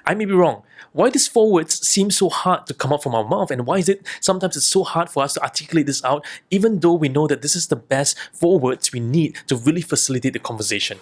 I may be wrong. Why these four words seem so hard to come out from our mouth, and why is it sometimes it's so hard for us to articulate this out, even though we know that this is the best four words we need to really facilitate the conversation?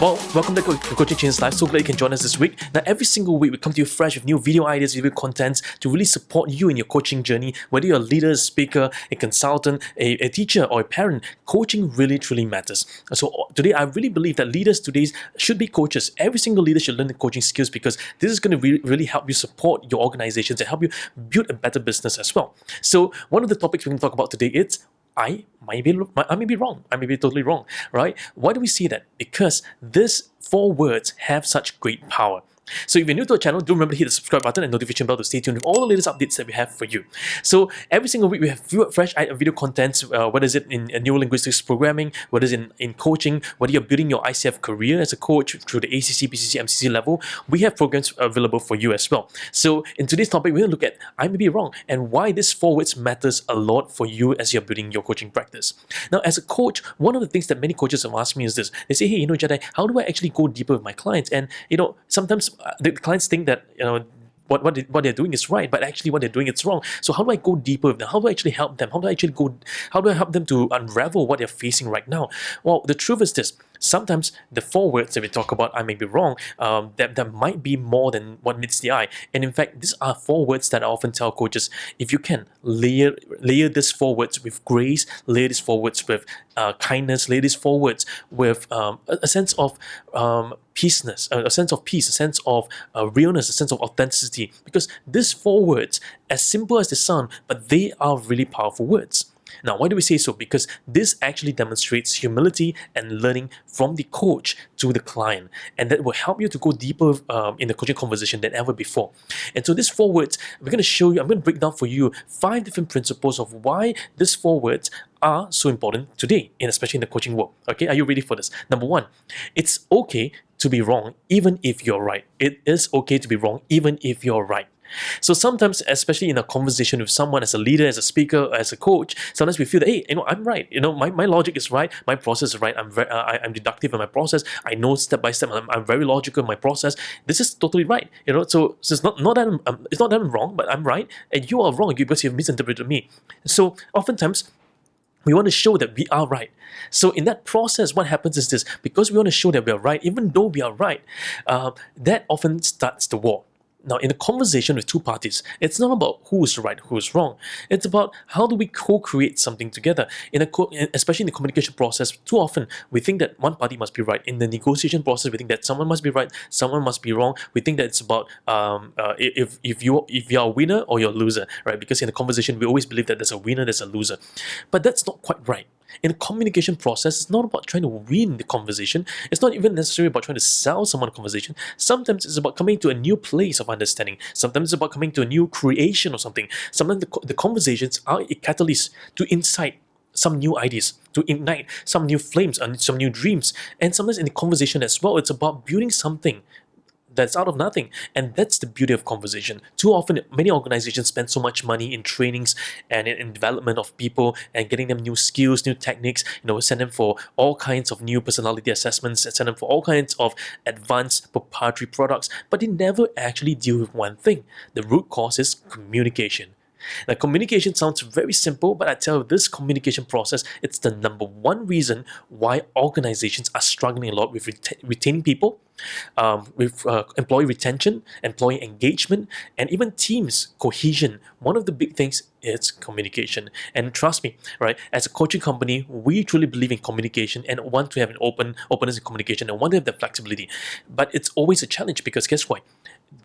Well, welcome back to Coaching Changes Life. So glad you can join us this week. Now, every single week we come to you fresh with new video ideas, video contents to really support you in your coaching journey. Whether you're a leader, a speaker, a consultant, a teacher, or a parent, coaching really truly matters. So today, I really believe that leaders today should be coaches. Every single leader should learn the coaching skills because this is going to really help you support your organizations and help you build a better business as well. So one of the topics we're going to talk about today is I may be wrong. I may be totally wrong, right? Why do we say that? Because these four words have such great power. So if you're new to our channel, do remember to hit the subscribe button and notification bell to stay tuned with all the latest updates that we have for you. So every single week we have fresh video contents, whether it's in neuro-linguistics programming, whether it's in coaching, whether you're building your ICF career as a coach through the ACC, PCC, MCC level, we have programs available for you as well. So in today's topic, we're going to look at I may be wrong and why this four words matters a lot for you as you're building your coaching practice. Now, as a coach, one of the things that many coaches have asked me is this. They say, hey, Jedi, how do I actually go deeper with my clients? And, sometimes the clients think that, what they're doing is right, but actually what they're doing is wrong. So how do I go deeper with them? How do I actually help them? How do I help them to unravel what they're facing right now? Well, the truth is this. Sometimes the four words that we talk about, I may be wrong, there might be more than what meets the eye. And in fact, these are four words that I often tell coaches, if you can, layer these four words with grace, layer these four words with kindness, layer these four words with a sense of peaceness, a sense of peace, a sense of realness, a sense of authenticity. Because these four words, as simple as they sound, but they are really powerful words. Now, why do we say so? Because this actually demonstrates humility and learning from the coach to the client. And that will help you to go deeper in the coaching conversation than ever before. And so these four words, I'm going to break down for you 5 different principles of why these four words are so important today, and especially in the coaching world. Okay, are you ready for this? Number 1, it's okay to be wrong even if you're right. It is okay to be wrong even if you're right. So sometimes, especially in a conversation with someone as a leader, as a speaker, as a coach, sometimes we feel that, hey, I'm right. My logic is right. My process is right. I'm deductive in my process. I know step by step. I'm very logical in my process. This is totally right. So it's not that I'm wrong, but I'm right, and you are wrong because you've misinterpreted me. So oftentimes, we want to show that we are right. So in that process, what happens is this: because we want to show that we are right, even though we are right, that often starts the war. Now, in a conversation with two parties, it's not about who's right, who's wrong. It's about how do we co-create something together. Especially in the communication process, too often we think that one party must be right. In the negotiation process, we think that someone must be right, someone must be wrong. We think that it's about if you're a winner or you're a loser, right? Because in the conversation, we always believe that there's a winner, there's a loser. But that's not quite right. In a communication process, it's not about trying to win the conversation. It's not even necessarily about trying to sell someone a conversation. Sometimes it's about coming to a new place of understanding. Sometimes it's about coming to a new creation or something. Sometimes the conversations are a catalyst to incite some new ideas, to ignite some new flames and some new dreams. And sometimes in the conversation as well, it's about building something that's out of nothing. And that's the beauty of conversation. Too often, many organizations spend so much money in trainings and in development of people and getting them new skills, new techniques, send them for all kinds of new personality assessments, send them for all kinds of advanced proprietary products, but they never actually deal with one thing. The root cause is communication. Now, communication sounds very simple, but I tell you, this communication process, it's the number one reason why organizations are struggling a lot with retaining people, with employee retention, employee engagement, and even teams cohesion. One of the big things is communication. And trust me, right, as a coaching company, we truly believe in communication and want to have an openness in communication and want to have the flexibility. But it's always a challenge because guess what?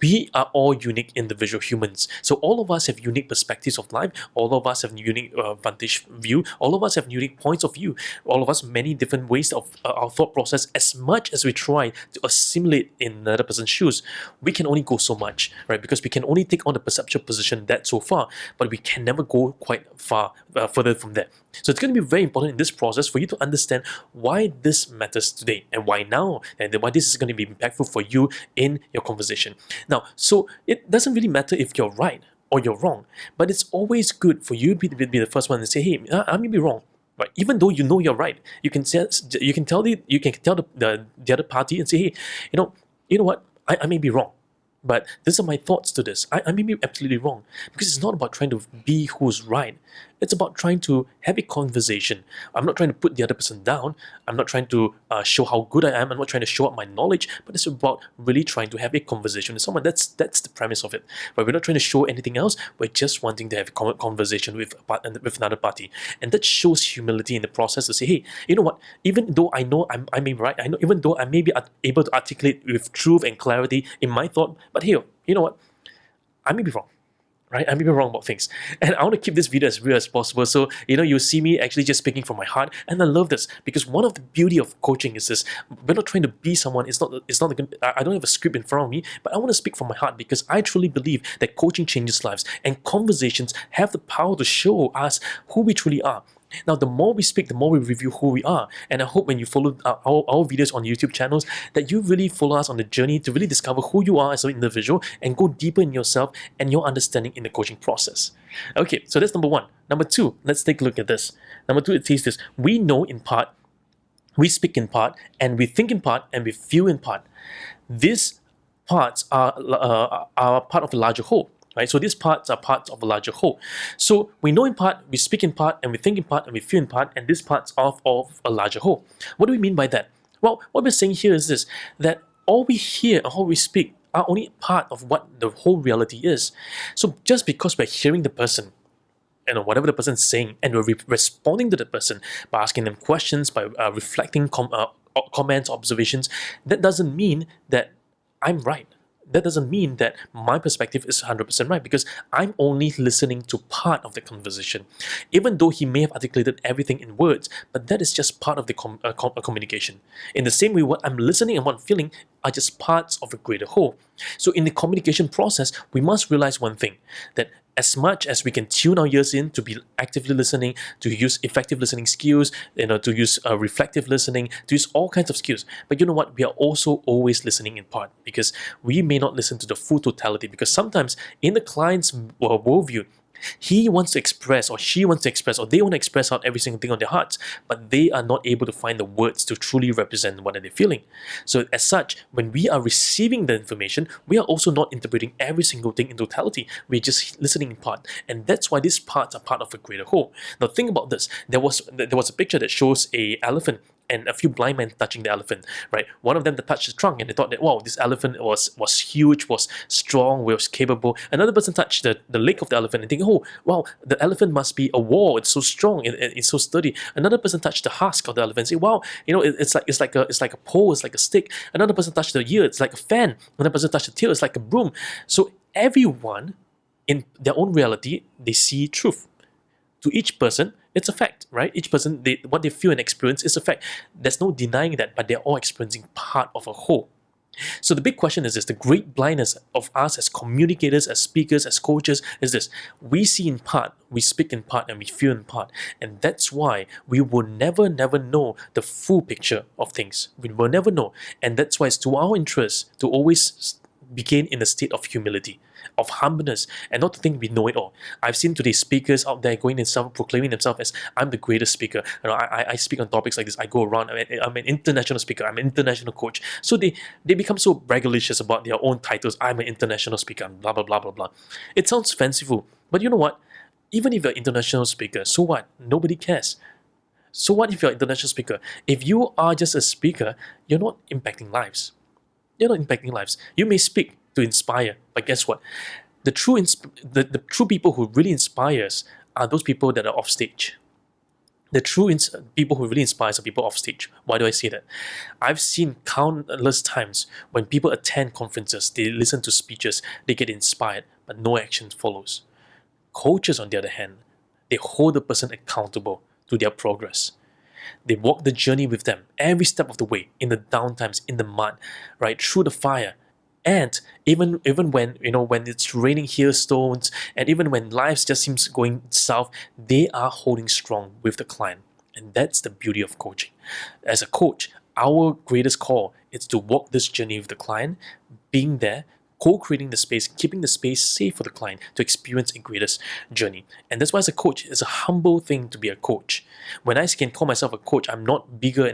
We are all unique individual humans. So all of us have unique perspectives of life. All of us have unique vantage view. All of us have unique points of view. All of us many different ways of our thought process. As much as we try to assimilate in another person's shoes, we can only go so much, right? Because we can only take on the perceptual position that so far, but we can never go quite far further from there. So it's going to be very important in this process for you to understand why this matters today and why now, and why this is going to be impactful for you in your conversation. Now, so it doesn't really matter if you're right. or you're wrong. But it's always good for you to be the first one to say, hey, I may be wrong. Right? Even though you know you're right, you can tell the other party and say, hey, you know what, I may be wrong. But these are my thoughts to this. I may be absolutely wrong, because it's not about trying to be who's right. It's about trying to have a conversation. I'm not trying to put the other person down. I'm not trying to show how good I am. I'm not trying to show up my knowledge. But it's about really trying to have a conversation with someone. That's the premise of it. But we're not trying to show anything else. We're just wanting to have a conversation with another party, and that shows humility in the process to say, hey, you know what? Even though I know I may be right, I know even though I may be able to articulate with truth and clarity in my thought, but here, you know what? I may be wrong. Right? I may be wrong about things. And I want to keep this video as real as possible. So, you see me actually just speaking from my heart. And I love this, because one of the beauty of coaching is this. We're not trying to be someone. I don't have a script in front of me, but I want to speak from my heart, because I truly believe that coaching changes lives, and conversations have the power to show us who we truly are. Now, the more we speak, the more we review who we are. And I hope when you follow our videos on YouTube channels, that you really follow us on the journey to really discover who you are as an individual and go deeper in yourself and your understanding in the coaching process. Okay, so that's number one. Number two, let's take a look at this. Number two, it says this: we know in part, we speak in part, and we think in part, and we feel in part. These parts are part of a larger whole. Right? So these parts are parts of a larger whole. So we know in part, we speak in part, and we think in part, and we feel in part, and these parts are of a larger whole. What do we mean by that? Well, what we're saying here is this, that all we hear and all we speak are only part of what the whole reality is. So just because we're hearing the person, whatever the person is saying, and we're responding to the person by asking them questions, by reflecting comments, observations, that doesn't mean that I'm right. That doesn't mean that my perspective is 100% right, because I'm only listening to part of the conversation. Even though he may have articulated everything in words, but that is just part of the communication. In the same way, what I'm listening and what I'm feeling are just parts of a greater whole. So in the communication process, we must realize one thing, that as much as we can tune our ears in to be actively listening, to use effective listening skills, to use reflective listening, to use all kinds of skills. But you know what? We are also always listening in part, because we may not listen to the full totality, because sometimes in the client's worldview, he wants to express, or she wants to express, or they want to express out every single thing on their hearts, but they are not able to find the words to truly represent what they're feeling. So as such, when we are receiving the information, we are also not interpreting every single thing in totality. We're just listening in part, and that's why these parts are part of a greater whole. Now think about this. There was a picture that shows an elephant and a few blind men touching the elephant, right? One of them that touched the trunk, and they thought that, wow, this elephant was huge, was strong, was capable. Another person touched the leg of the elephant and thinking, oh, wow, the elephant must be a wall. It's so strong, it's so sturdy. Another person touched the husk of the elephant and say, wow, it's like a pole, it's like a stick. Another person touched the ear, it's like a fan. Another person touched the tail, it's like a broom. So everyone, in their own reality, they see truth. To each person, it's a fact, right? Each person, what they feel and experience is a fact. There's no denying that, but they're all experiencing part of a whole. So the big question is this: the great blindness of us as communicators, as speakers, as coaches is this: we see in part, we speak in part, and we feel in part. And that's why we will never know the full picture of things. We will never know. And that's why it's to our interest to always begin in a state of humility, of humbleness, and not to think we know it all. I've seen today speakers out there going and proclaiming themselves as, I'm the greatest speaker. I speak on topics like this. I go around. I'm an international speaker. I'm an international coach. So they become so braggadocious about their own titles. I'm an international speaker. Blah blah blah blah blah. It sounds fanciful, but you know what? Even if you're an international speaker, so what? Nobody cares. So what if you're an international speaker? If you are just a speaker, you're not impacting lives. You're not impacting lives. You may speak to inspire, but guess what? The true people who really inspire us are those people that are off stage. The true people who really inspire are people off stage. Why do I say that? I've seen countless times when people attend conferences, they listen to speeches, they get inspired, but no action follows. Coaches, on the other hand, they hold the person accountable to their progress. They walk the journey with them every step of the way, in the downtimes, in the mud, right, through the fire. And even when when it's raining hailstones, and even when life just seems going south, they are holding strong with the client. And that's the beauty of coaching. As a coach, our greatest call is to walk this journey with the client, being there, co-creating the space, keeping the space safe for the client to experience a greatest journey. And that's why as a coach, it's a humble thing to be a coach. When I can call myself a coach, I'm not bigger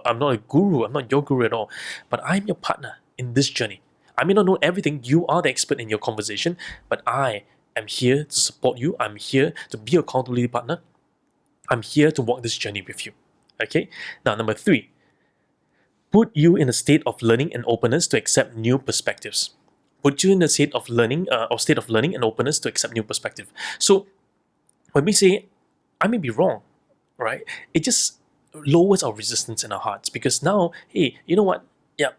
I'm not a guru, I'm not your guru at all, but I'm your partner in this journey. I may not know everything, you are the expert in your conversation, but I am here to support you, I'm here to be your accountability partner, I'm here to walk this journey with you. Okay? Now, number 3, put you in a state of learning and openness to accept new perspectives. Put you in a state of learning and openness to accept new perspective. So when we say, I may be wrong, right? It just lowers our resistance in our hearts, because now, hey, you know what? Yeah,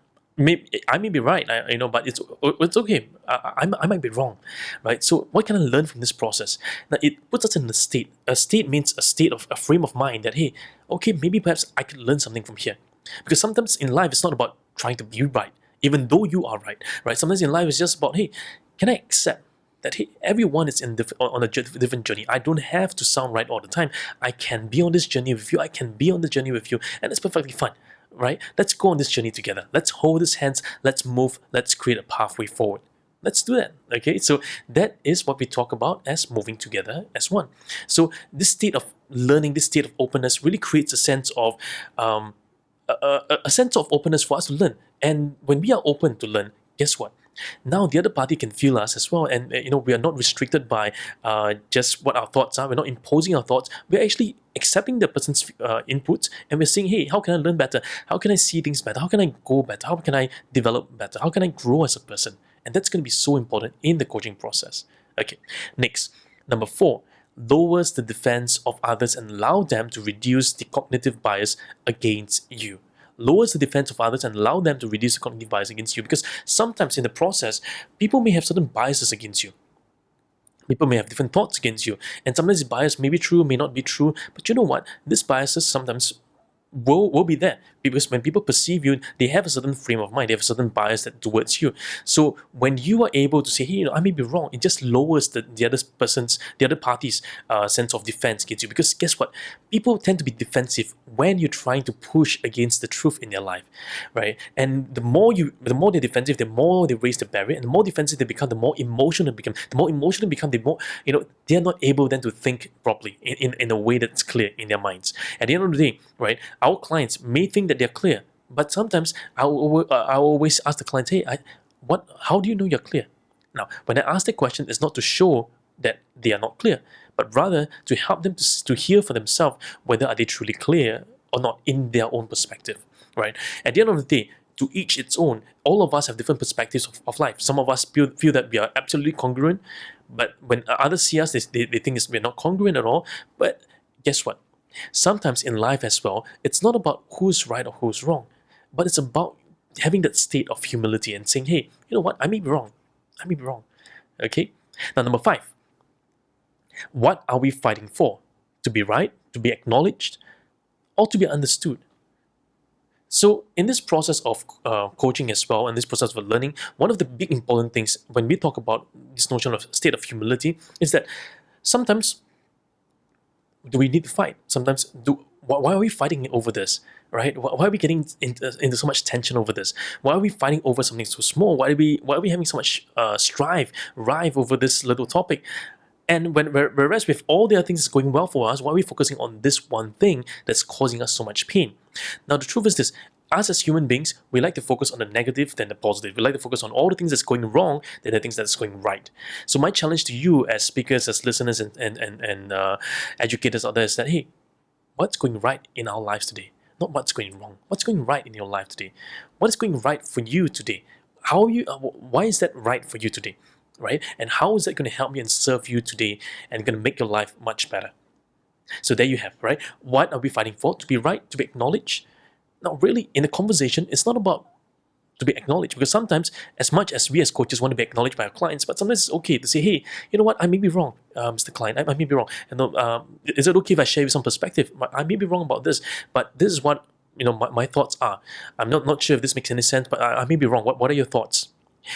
I may be right, but it's okay. I might be wrong, right? So what can I learn from this process? Now it puts us in a state. A state means a frame of mind that, hey, okay, maybe perhaps I could learn something from here. Because sometimes in life, it's not about trying to be right, even though you are right? Sometimes in life, it's just about, hey, can I accept that, hey, everyone is on a different journey. I don't have to sound right all the time. I can be on this journey with you. I can be on the journey with you, and it's perfectly fine, right? Let's go on this journey together. Let's hold these hands. Let's move. Let's create a pathway forward. Let's do that. Okay, so that is what we talk about as moving together as one. So this state of learning, this state of openness, really creates a sense of a sense of openness for us to learn. And when we are open to learn, guess what? Now the other party can feel us as well, and we are not restricted by just what our thoughts are. We're not imposing our thoughts. We're actually accepting the person's inputs, and we're saying, hey, how can I learn better? How can I see things better? How can I go better? How can I develop better? How can I grow as a person? And that's going to be so important in the coaching process. Okay, next, number 4, lowers the defense of others and allow them to reduce the cognitive bias against you. Lowers the defense of others and allow them to reduce the cognitive bias against you, because sometimes in the process, people may have certain biases against you. People may have different thoughts against you, and sometimes this bias may be true, may not be true, but you know what? These biases sometimes will be there, because when people perceive you, they have a certain frame of mind, they have a certain bias towards you. So when you are able to say, hey, I may be wrong, it just lowers the other party's sense of defense against you. Because guess what? People tend to be defensive when you're trying to push against the truth in their life, right? And the more they're defensive, the more they raise the barrier, and the more defensive they become, the more emotional they become. The more emotional they become, the more they're not able then to think properly in a way that's clear in their minds. At the end of the day, right? Our clients may think that they're clear, but sometimes I always ask the clients, hey, how do you know you're clear? Now, when I ask the question, it's not to show that they are not clear, but rather to help them to hear for themselves whether are they truly clear or not in their own perspective, right? At the end of the day, to each its own, all of us have different perspectives of life. Some of us feel that we are absolutely congruent, but when others see us, they think we're not congruent at all. But guess what? Sometimes in life as well, it's not about who's right or who's wrong, but it's about having that state of humility and saying, hey, you know what, I may be wrong. Okay? Now, number 5, what are we fighting for? To be right, to be acknowledged, or to be understood? So in this process of coaching as well, and this process of learning, one of the big important things when we talk about this notion of state of humility is that sometimes do we need to fight? Sometimes, why are we fighting over this, right? Why are we getting into so much tension over this? Why are we fighting over something so small? Why are we having so much rive over this little topic? And whereas with all the other things going well for us, why are we focusing on this one thing that's causing us so much pain? Now, the truth is this. Us as human beings, we like to focus on the negative than the positive. We like to focus on all the things that's going wrong than the things that's going right. So my challenge to you as speakers, as listeners, and educators out there is that, hey, what's going right in our lives today? Not what's going wrong. What's going right in your life today? What is going right for you today? Why is that right for you today? Right? And how is that going to help you and serve you today and going to make your life much better? So there you have, right? What are we fighting for? To be right, to be acknowledged? Now, really, in a conversation, it's not about to be acknowledged, because sometimes, as much as we as coaches want to be acknowledged by our clients, but sometimes it's okay to say, hey, you know what, I may be wrong, Mr. Client, I may be wrong. And is it okay if I share with some perspective? I may be wrong about this, but this is what my thoughts are. I'm not sure if this makes any sense, but I may be wrong. What are your thoughts?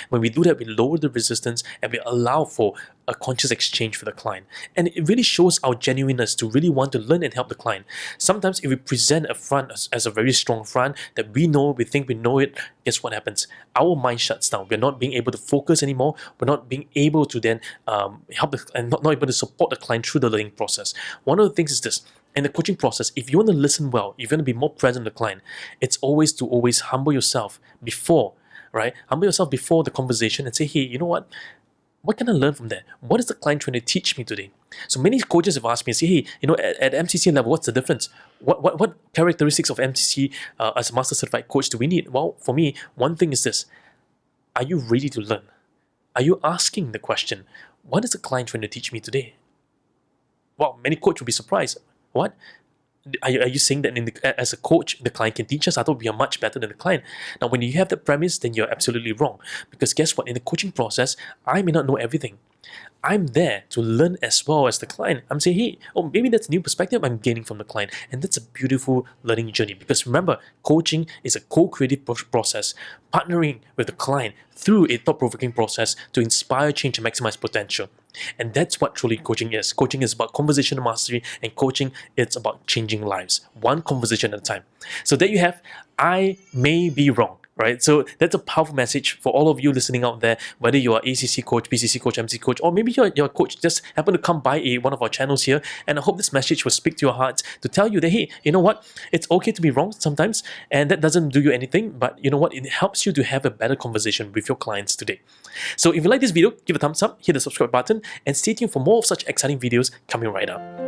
When we do that, we lower the resistance and we allow for a conscious exchange with the client. And it really shows our genuineness to really want to learn and help the client. Sometimes if we present a front as a very strong front that we know, we think we know it, guess what happens? Our mind shuts down. We're not being able to focus anymore. We're not being able to then help and not able to support the client through the learning process. One of the things is this. In the coaching process, if you want to listen well, if you want to be more present with the client, it's always to always humble yourself before, right? Humble yourself before the conversation and say, hey, you know what can I learn from that? What is the client trying to teach me today? So many coaches have asked me, say, hey, at MCC level, what's the difference? What characteristics of MCC as a master certified coach do we need? Well, for me, one thing is this. Are you ready to learn? Are you asking the question, what is the client trying to teach me today? Well, many coaches will be surprised. What? Are you saying that as a coach, the client can teach us? I thought we are much better than the client. Now, when you have that premise, then you're absolutely wrong. Because guess what? In the coaching process, I may not know everything. I'm there to learn as well as the client. I'm saying, hey, maybe that's a new perspective I'm gaining from the client. And that's a beautiful learning journey. Because remember, coaching is a co-creative process, partnering with the client through a thought-provoking process to inspire change and maximize potential. And that's what truly coaching is. Coaching is about conversational mastery, and coaching it's about changing lives, one conversation at a time. So there you have, I may be wrong. Right, so that's a powerful message for all of you listening out there, whether you're ACC coach, PCC coach, MC coach, or maybe you're a coach just happen to come by one of our channels here, and I hope this message will speak to your heart to tell you that, hey, you know what, it's okay to be wrong sometimes, and that doesn't do you anything, but you know what, it helps you to have a better conversation with your clients today. So if you like this video, give a thumbs up, hit the subscribe button, and stay tuned for more of such exciting videos coming right up.